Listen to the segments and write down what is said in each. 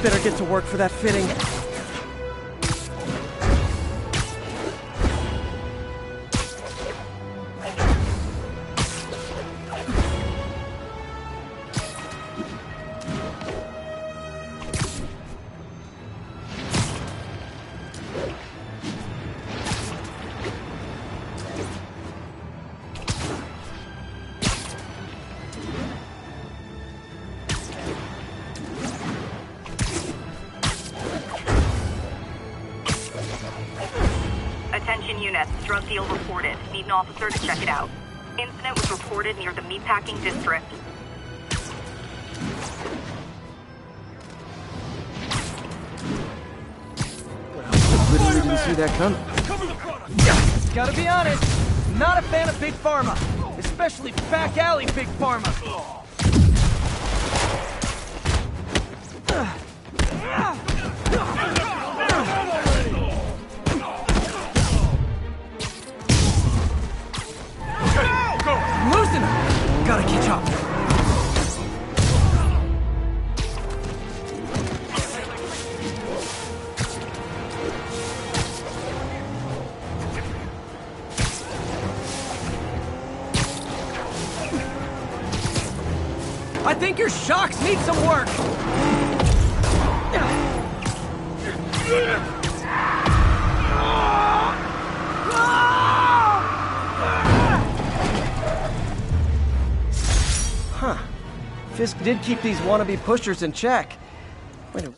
Better get to work for that fitting. Attention units, drug deal reported. Need an officer to check it out. Incident was reported near the meatpacking district. Literally didn't see that coming. Gotta be honest, not a fan of Big Pharma. Especially back alley Big Pharma. I'm losing him. Gotta catch up. I think your shocks need some work. Huh. Fisk did keep these wannabe pushers in check. Wait a...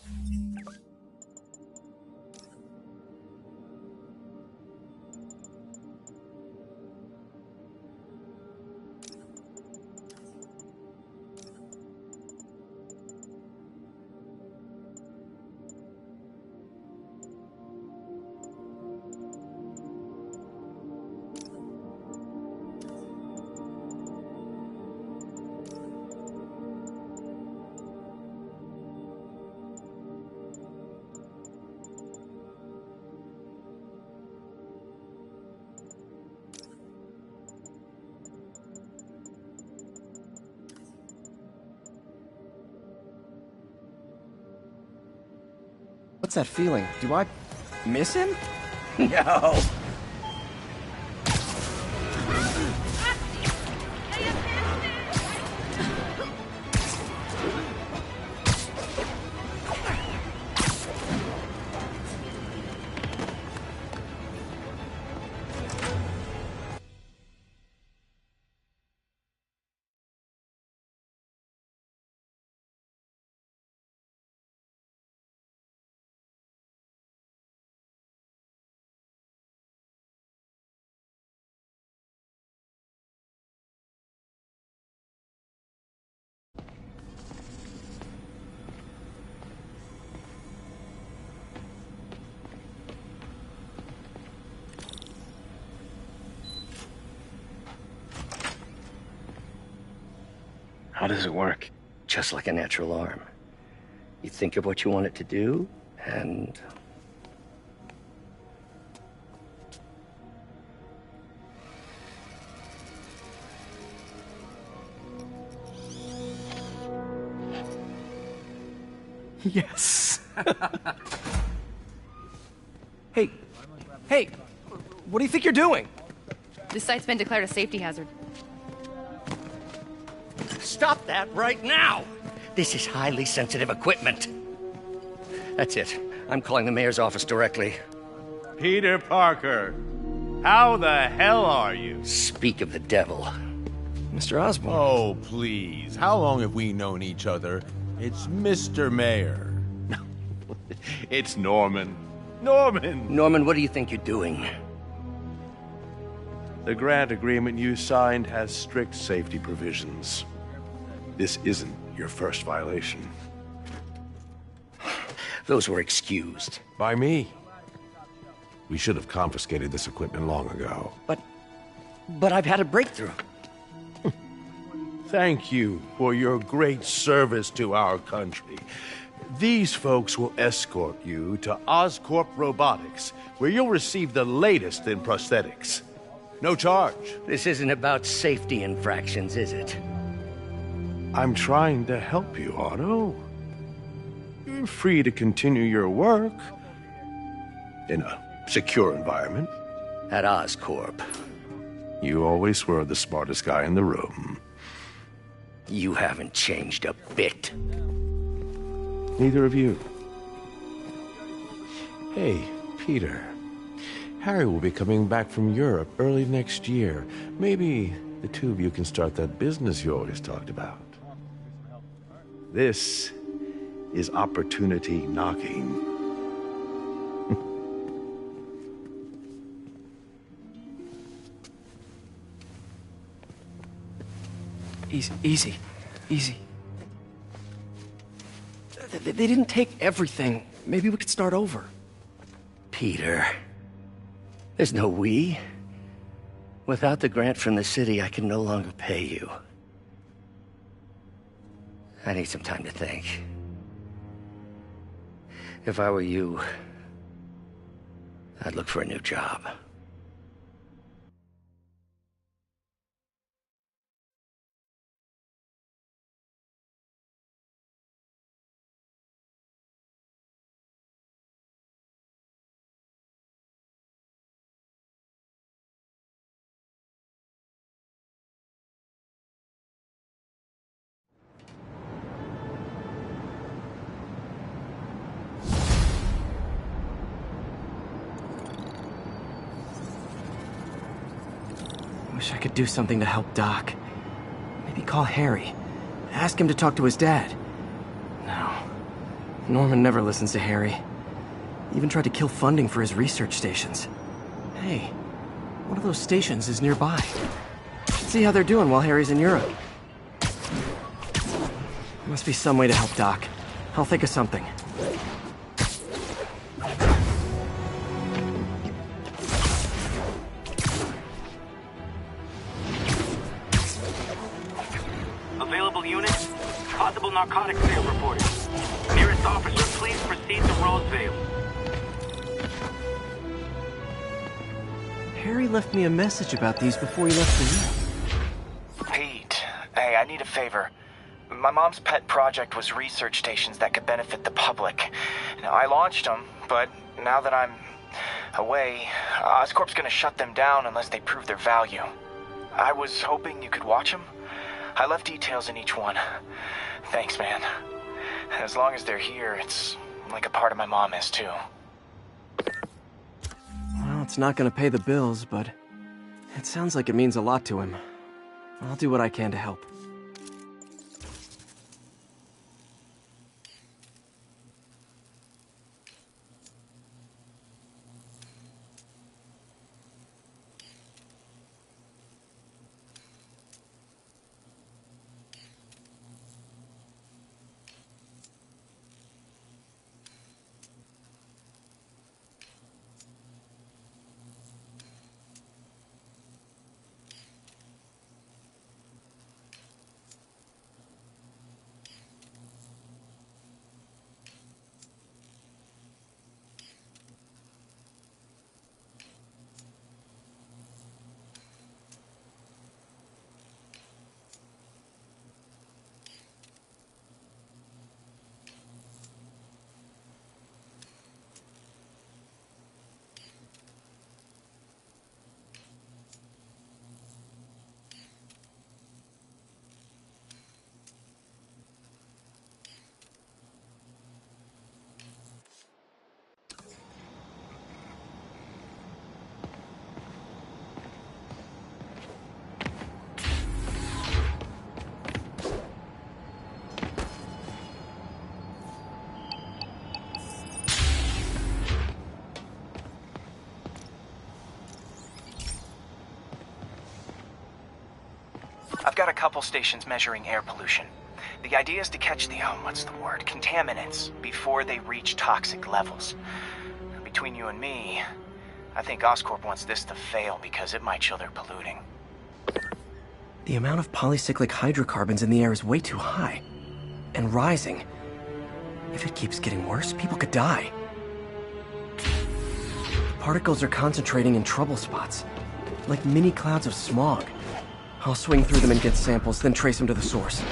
What's that feeling? Do I miss him? No. How does it work? Just like a natural arm. You think of what you want it to do, and... Yes. Hey, what do you think you're doing? This site's been declared a safety hazard. Stop that right now! This is highly sensitive equipment. That's it. I'm calling the mayor's office directly. Peter Parker, how the hell are you? Speak of the devil. Mr. Osborn. Oh, please. How long have we known each other? It's Mr. Mayor. It's Norman. Norman! Norman, what do you think you're doing? The grant agreement you signed has strict safety provisions. This isn't your first violation. Those were excused. By me. We should have confiscated this equipment long ago. But I've had a breakthrough. Thank you for your great service to our country. These folks will escort you to Oscorp Robotics, where you'll receive the latest in prosthetics. No charge. This isn't about safety infractions, is it? I'm trying to help you, Otto. You're free to continue your work in a secure environment. At Oscorp. You always were the smartest guy in the room. You haven't changed a bit. Neither of you. Hey, Peter. Harry will be coming back from Europe early next year. Maybe the two of you can start that business you always talked about. This is opportunity knocking. Easy. They didn't take everything. Maybe we could start over. Peter. There's no we. Without the grant from the city, I can no longer pay you. I need some time to think. If I were you, I'd look for a new job. Wish I could do something to help Doc. Maybe call Harry. Ask him to talk to his dad. No. Norman never listens to Harry. Even tried to kill funding for his research stations. Hey, one of those stations is nearby. Should see how they're doing while Harry's in Europe. Must be some way to help Doc. I'll think of something. Available units, possible narcotics sale reported. Nearest officer, please proceed to Roseville. Harry left me a message about these before he left for Europe. Pete, hey, I need a favor. My mom's pet project was research stations that could benefit the public. Now, I launched them, but now that I'm away, Oscorp's gonna shut them down unless they prove their value. I was hoping you could watch them. I left details in each one. Thanks, man. As long as they're here, it's like a part of my mom is, too. Well, it's not gonna pay the bills, but it sounds like it means a lot to him. I'll do what I can to help. I've got a couple stations measuring air pollution. The idea is to catch the, contaminants before they reach toxic levels. Between you and me, I think Oscorp wants this to fail because it might show they're polluting. The amount of polycyclic hydrocarbons in the air is way too high. And rising. If it keeps getting worse, people could die. Particles are concentrating in trouble spots, like mini clouds of smog. I'll swing through them and get samples, then trace them to the source.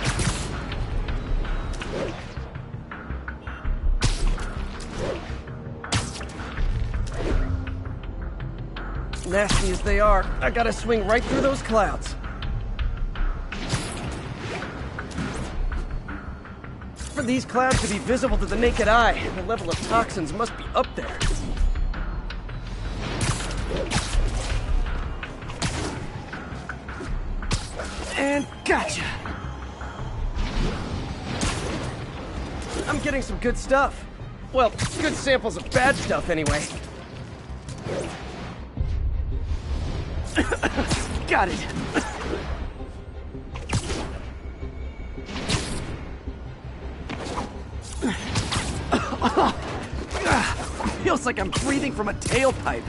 Nasty as they are, I gotta swing right through those clouds. For these clouds to be visible to the naked eye, the level of toxins must be up there. And gotcha! I'm getting some good stuff. Well, good samples of bad stuff anyway. Got it. Feels like I'm breathing from a tailpipe.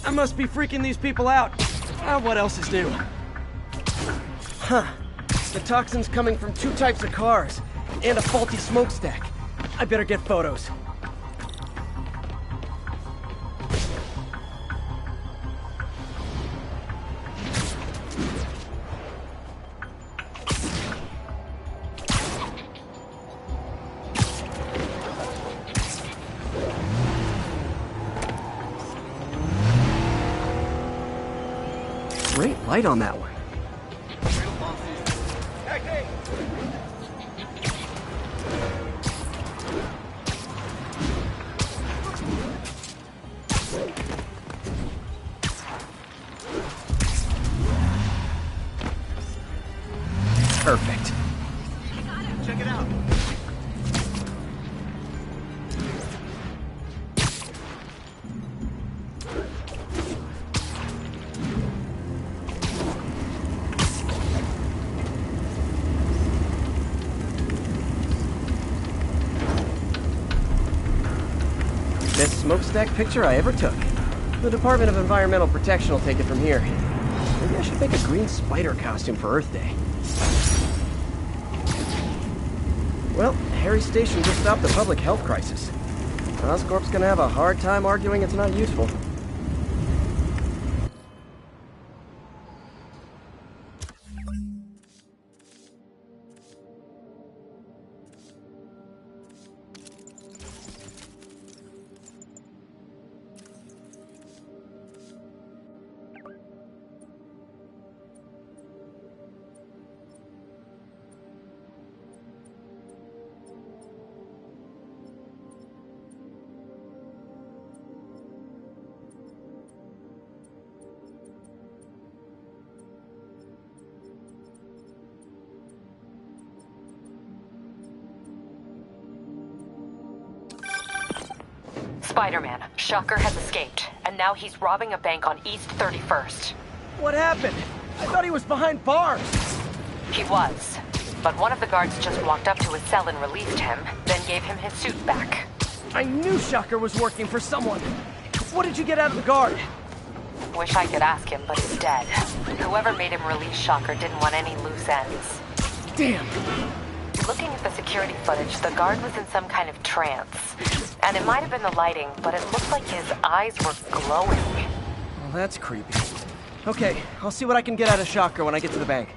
I must be freaking these people out. What else is new? Huh. The toxin's coming from 2 types of cars, and a faulty smokestack. I better get photos. Great light on that one. Perfect. Check it out. Best smokestack picture I ever took. The Department of Environmental Protection will take it from here. Maybe I should make a green spider costume for Earth Day. Well, Harry's station just stopped the public health crisis. Oscorp's gonna have a hard time arguing it's not useful. Spiderman, Shocker has escaped, and now he's robbing a bank on East 31st. What happened? I thought he was behind bars. He was, but one of the guards just walked up to his cell and released him, then gave him his suit back. I knew Shocker was working for someone. What did you get out of the guard? Wish I could ask him, but he's dead. Whoever made him release Shocker didn't want any loose ends. Damn. Looking at the security footage, the guard was in some kind of trance. And it might have been the lighting, but it looked like his eyes were glowing. Well, that's creepy. Okay, I'll see what I can get out of Shocker when I get to the bank.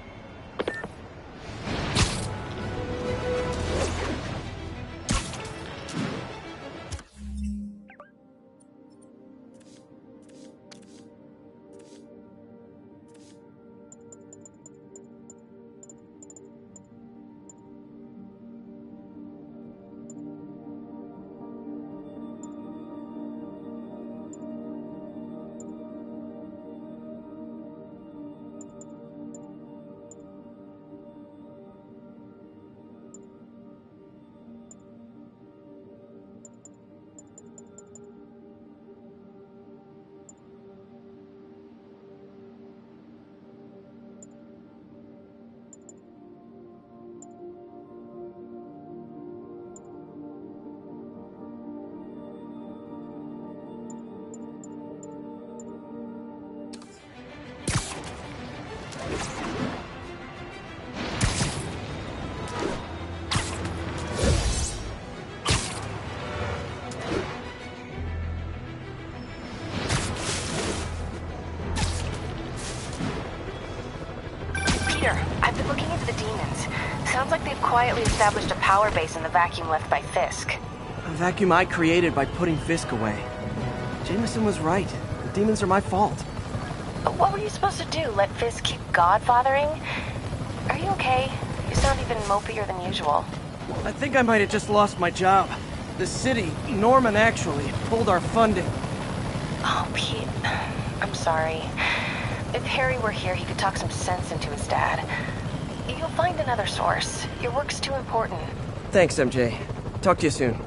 quietly established a power base in the vacuum left by Fisk. A vacuum I created by putting Fisk away. Jameson was right. The demons are my fault. What were you supposed to do? Let Fisk keep godfathering? Are you okay? You sound even mopier than usual. I think I might have just lost my job. The city, Norman actually, pulled our funding. Oh, Pete. I'm sorry. If Harry were here, he could talk some sense into his dad. You'll find another source. Your work's too important. Thanks, MJ. Talk to you soon.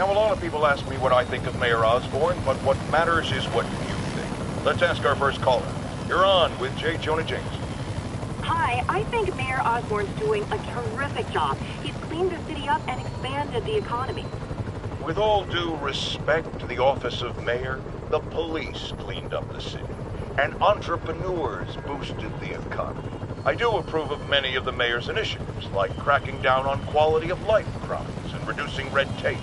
Now, a lot of people ask me what I think of Mayor Osborn, but what matters is what you think. Let's ask our first caller. You're on with J. Jonah James. Hi, I think Mayor Osborn's doing a terrific job. He's cleaned the city up and expanded the economy. With all due respect to the office of mayor, the police cleaned up the city, and entrepreneurs boosted the economy. I do approve of many of the mayor's initiatives, like cracking down on quality of life crimes and reducing red tape.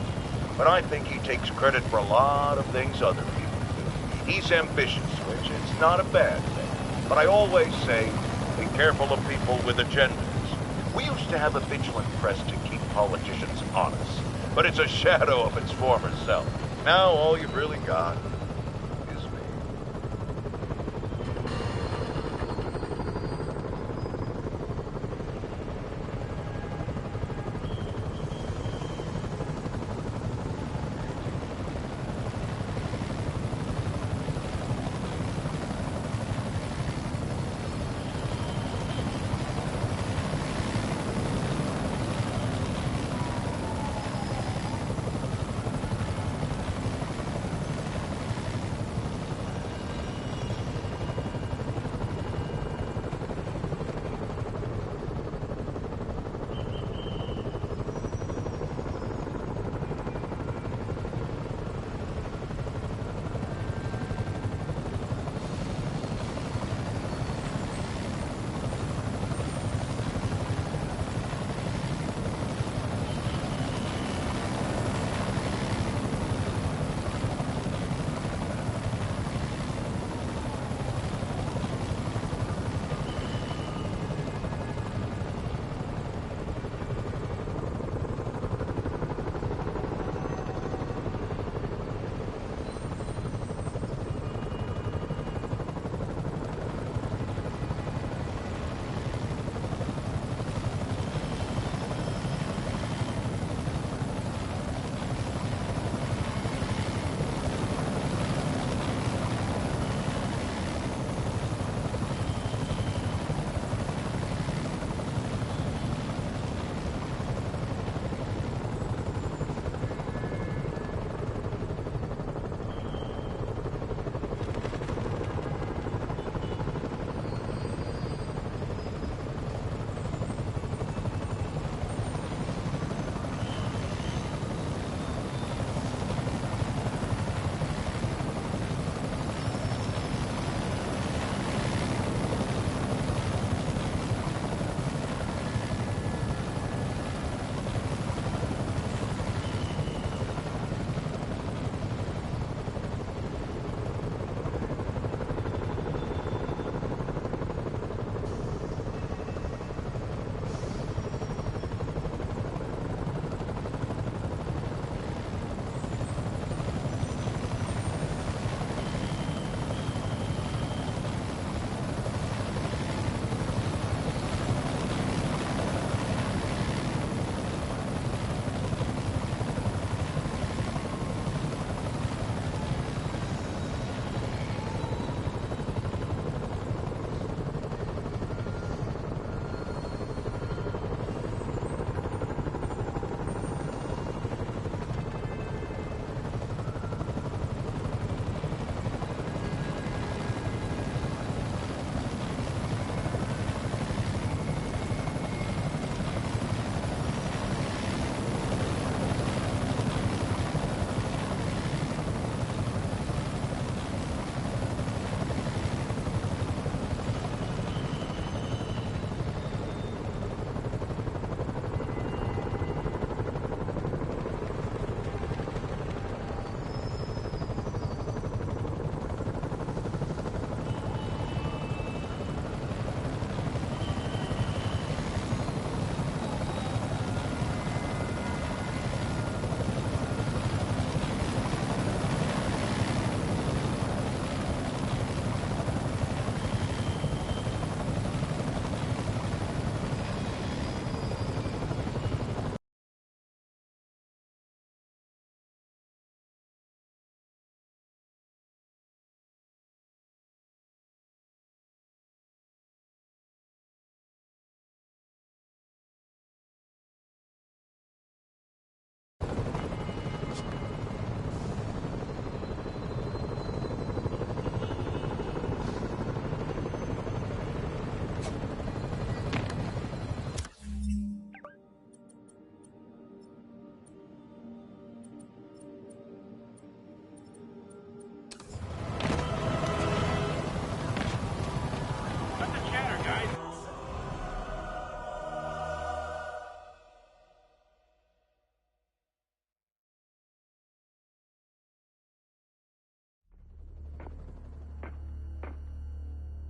But I think he takes credit for a lot of things other people do. He's ambitious, which is not a bad thing. But I always say, be careful of people with agendas. We used to have a vigilant press to keep politicians honest, but it's a shadow of its former self. Now all you've really got is me.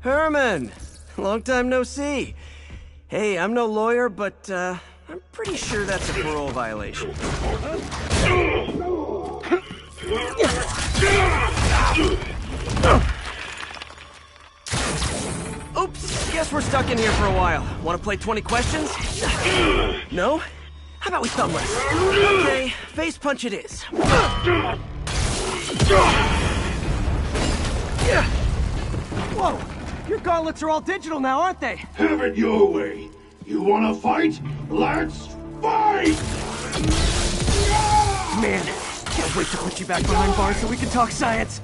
Herman! Long time no see. Hey, I'm no lawyer, but, I'm pretty sure that's a parole violation. Oops, guess we're stuck in here for a while. Want to play 20 questions? No? How about we thumb wrestle? Okay, face punch it is. Whoa! Your gauntlets are all digital now, aren't they? Have it your way. You wanna fight? Let's fight! Man, can't wait to put you back behind bars so we can talk science.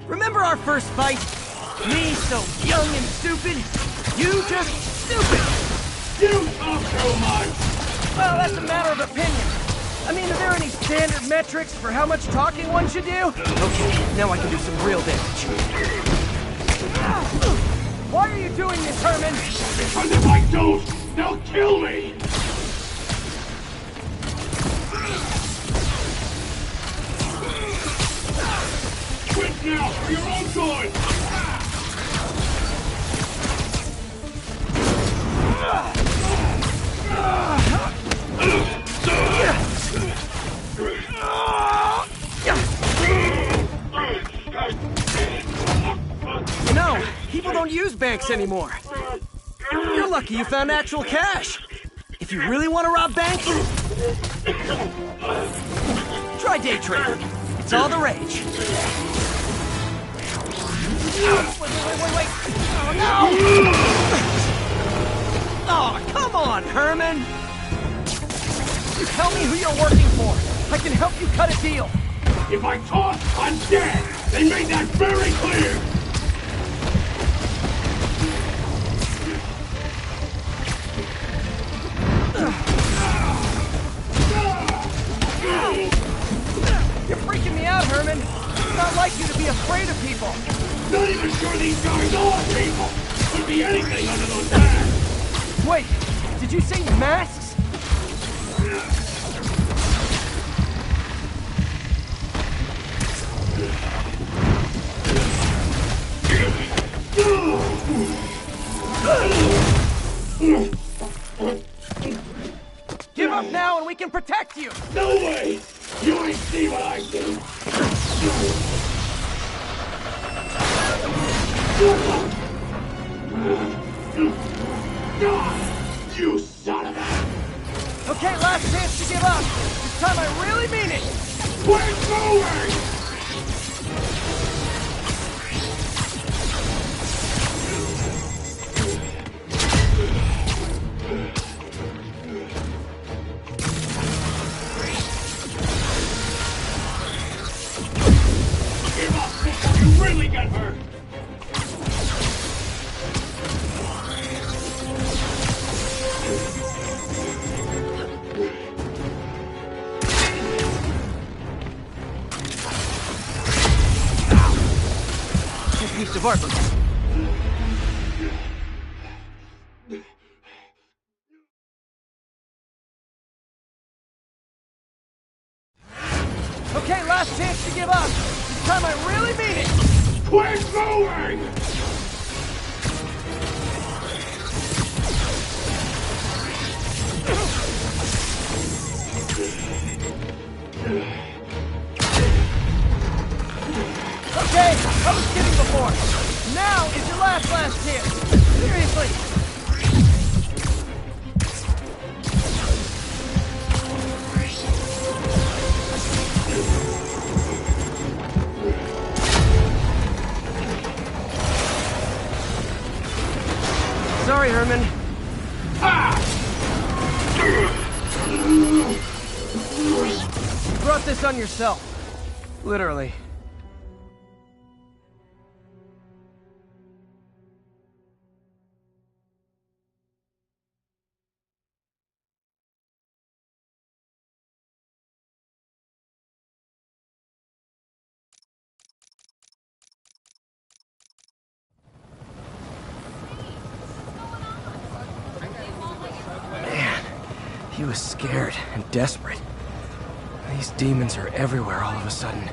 Remember our first fight? Me so young and stupid, you just stupid! You talk too much! Well, that's a matter of opinion. I mean, are there any standard metrics for how much talking one should do? Okay, now I can do some real damage. Why are you doing this, Herman? Because if I don't, they'll kill me! Quit now, for your own good! You know, people don't use banks anymore. You're lucky you found actual cash. If you really want to rob banks, try day trading. It's all the rage. Wait. Oh, no! Oh, come on, Herman! You tell me who you're working for. I can help you cut a deal. If I talk, I'm dead! They made that very clear! You're freaking me out, Herman. It's not like you to be afraid of people. Not even sure these guys are people! Could be anything under those masks! Wait, did you say masks? Give up now and we can protect you! No way! You ain't see what I do! You son of a... Okay, last chance to give up. This time I really mean it. Quit moving! Give up before you really get hurt! Piece of art. Okay, last chance to give up. This time I really mean it. Quit moving! Okay, I was kidding before. Now is your last chance. Seriously. Sorry, Herman. You brought this on yourself. Literally. He was scared and desperate. These demons are everywhere all of a sudden.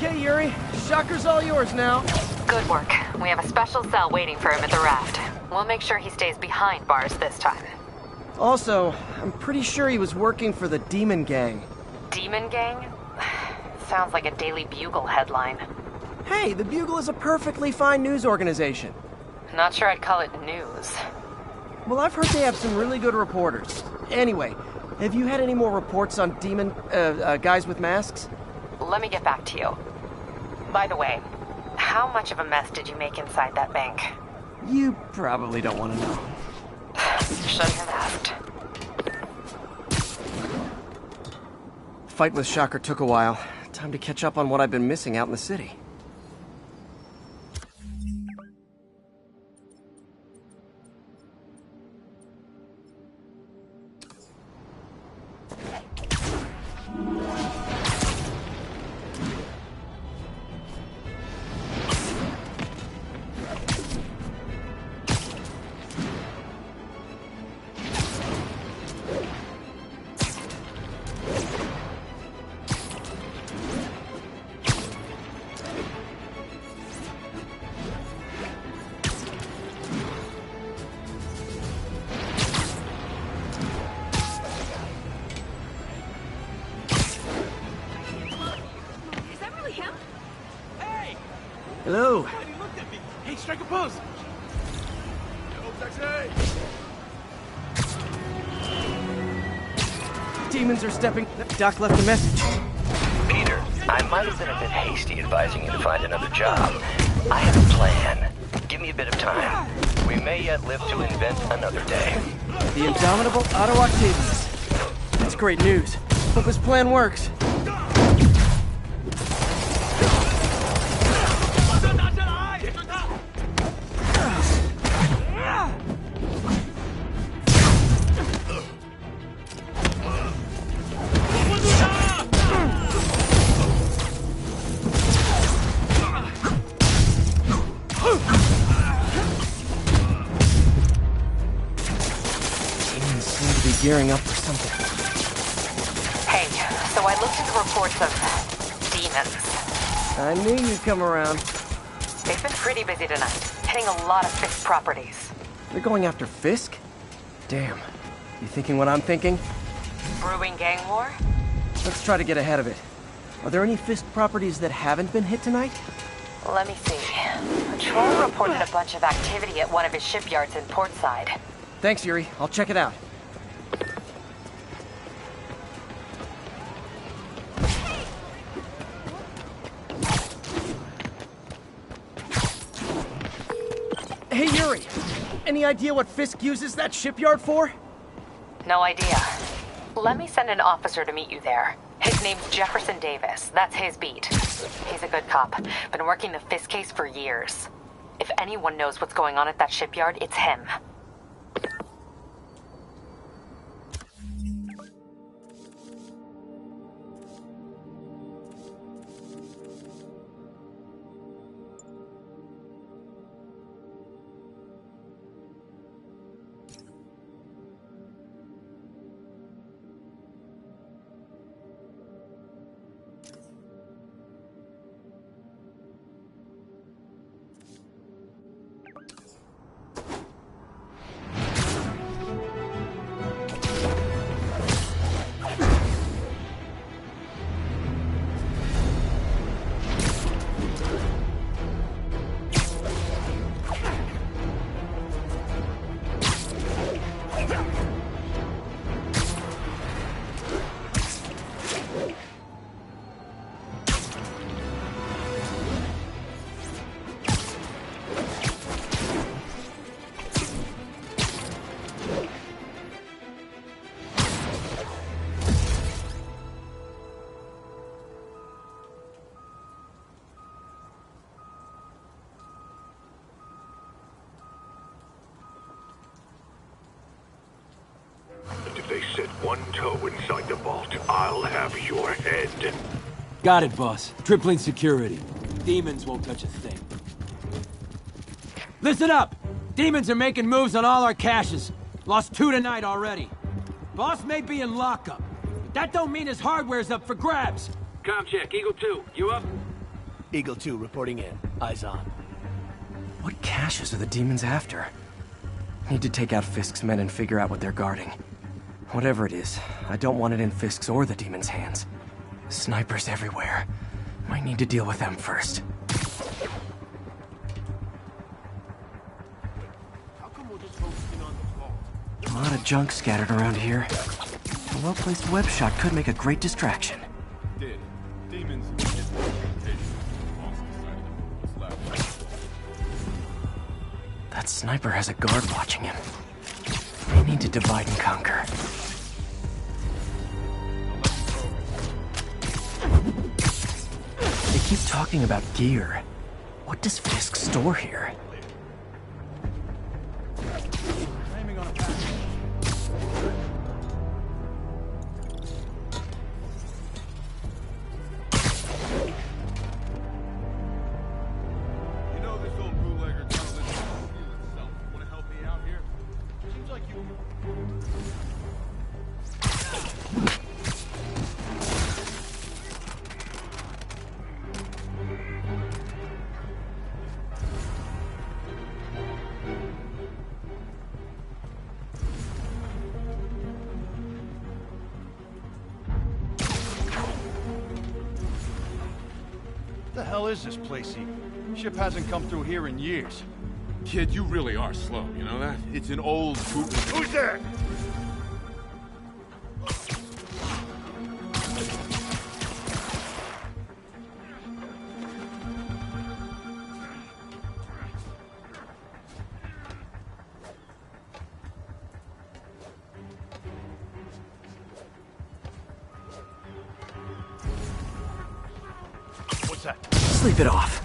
Okay, Yuri. Shocker's all yours now. Good work. We have a special cell waiting for him at the raft. We'll make sure he stays behind bars this time. Also, I'm pretty sure he was working for the Demon Gang. Demon Gang? Sounds like a Daily Bugle headline. Hey, the Bugle is a perfectly fine news organization. Not sure I'd call it news. Well, I've heard they have some really good reporters. Anyway, have you had any more reports on guys with masks? Let me get back to you. By the way, how much of a mess did you make inside that bank? You probably don't want to know. Shouldn't have asked. Fight with Shocker took a while. Time to catch up on what I've been missing out in the city. Hello. He looked at me. Hey, strike a pose. Demons are stepping. Doc left a message. Peter, I might have been a bit hasty advising you to find another job. I have a plan. Give me a bit of time. We may yet live to invent another day. The indomitable Otto Octavius. That's great news. Hope his plan works. Gearing up for something. Hey, so I looked into reports of demons. I knew you'd come around. They've been pretty busy tonight, hitting a lot of Fisk properties. They're going after Fisk? Damn. You thinking what I'm thinking? Brewing gang war? Let's try to get ahead of it. Are there any Fisk properties that haven't been hit tonight? Let me see. Patrol reported a bunch of activity at one of his shipyards in Portside. Thanks, Yuri. I'll check it out. Hey, Yuri! Any idea what Fisk uses that shipyard for? No idea. Let me send an officer to meet you there. His name's Jefferson Davis. That's his beat. He's a good cop. Been working the Fisk case for years. If anyone knows what's going on at that shipyard, it's him. If they set one toe inside the vault, I'll have your head. Got it, boss. Tripling security. Demons won't touch a thing. Listen up! Demons are making moves on all our caches. Lost 2 tonight already. Boss may be in lockup, but that don't mean his hardware's up for grabs. Com check, Eagle 2, you up? Eagle 2 reporting in. Eyes on. What caches are the demons after? Need to take out Fisk's men and figure out what they're guarding. Whatever it is, I don't want it in Fisk's or the demons' hands. Snipers everywhere. Might need to deal with them first. A lot of junk scattered around here. A well-placed web shot could make a great distraction. That sniper has a guard watching him. They need to divide and conquer. They keep talking about gear. What does Fisk store here? What the hell is this place even? Ship hasn't come through here in years. Kid, you really are slow, you know that? It's an old boot. Who's there? What's that? Sleep it off.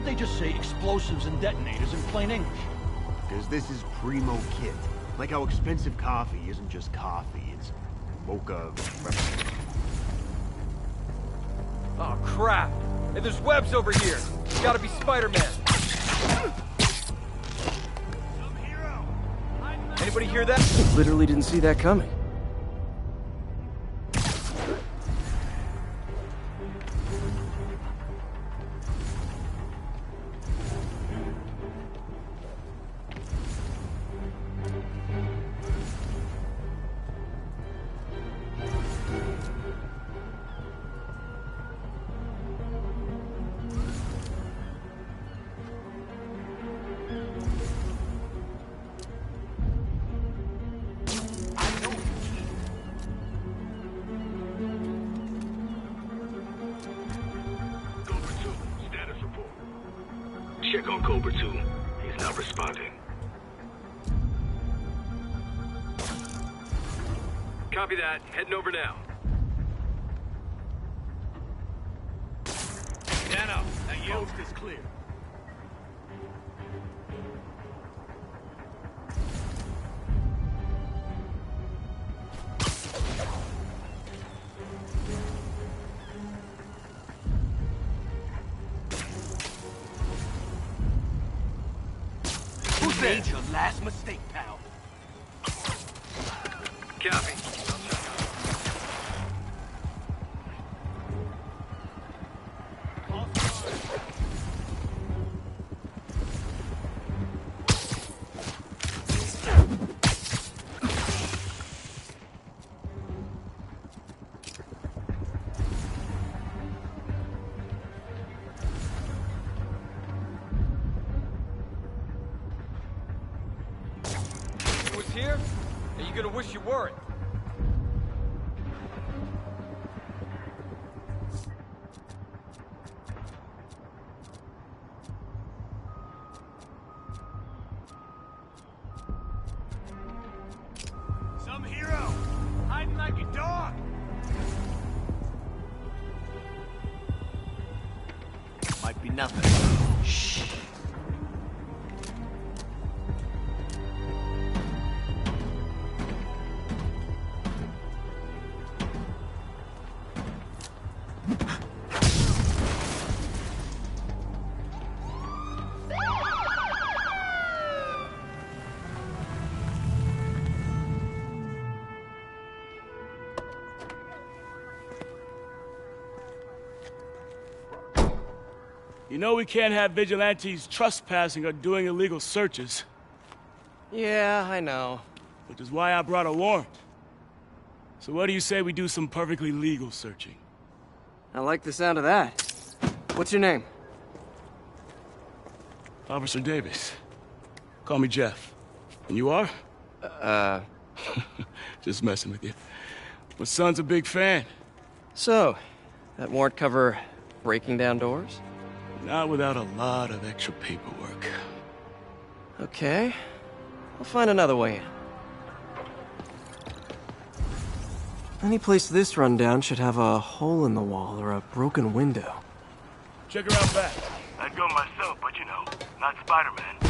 They just say explosives and detonators in plain English. Because this is primo kit. Like how expensive coffee isn't just coffee, it's mocha. Oh, crap. Hey, there's webs over here. It's gotta be Spiderman. Anybody hear that? Literally didn't see that coming. Check on Cobra 2. He's not responding. Copy that. Heading over now. Dano, that you? Coast is clear. Who made your last mistake, pal? Copy. police here? Or you gonna wish you weren't? Some hero! Hiding like a dog! Might be nothing. Shh. You know we can't have vigilantes trespassing or doing illegal searches. Yeah, I know. Which is why I brought a warrant. So what do you say we do some perfectly legal searching? I like the sound of that. What's your name? Officer Davis. Call me Jeff. And you are? Just messing with you. My son's a big fan. So, that warrant cover breaking down doors? Not without a lot of extra paperwork. Okay. I'll find another way in. Any place this rundown should have a hole in the wall or a broken window. Check her out back. I'd go myself, but you know, not Spider-Man.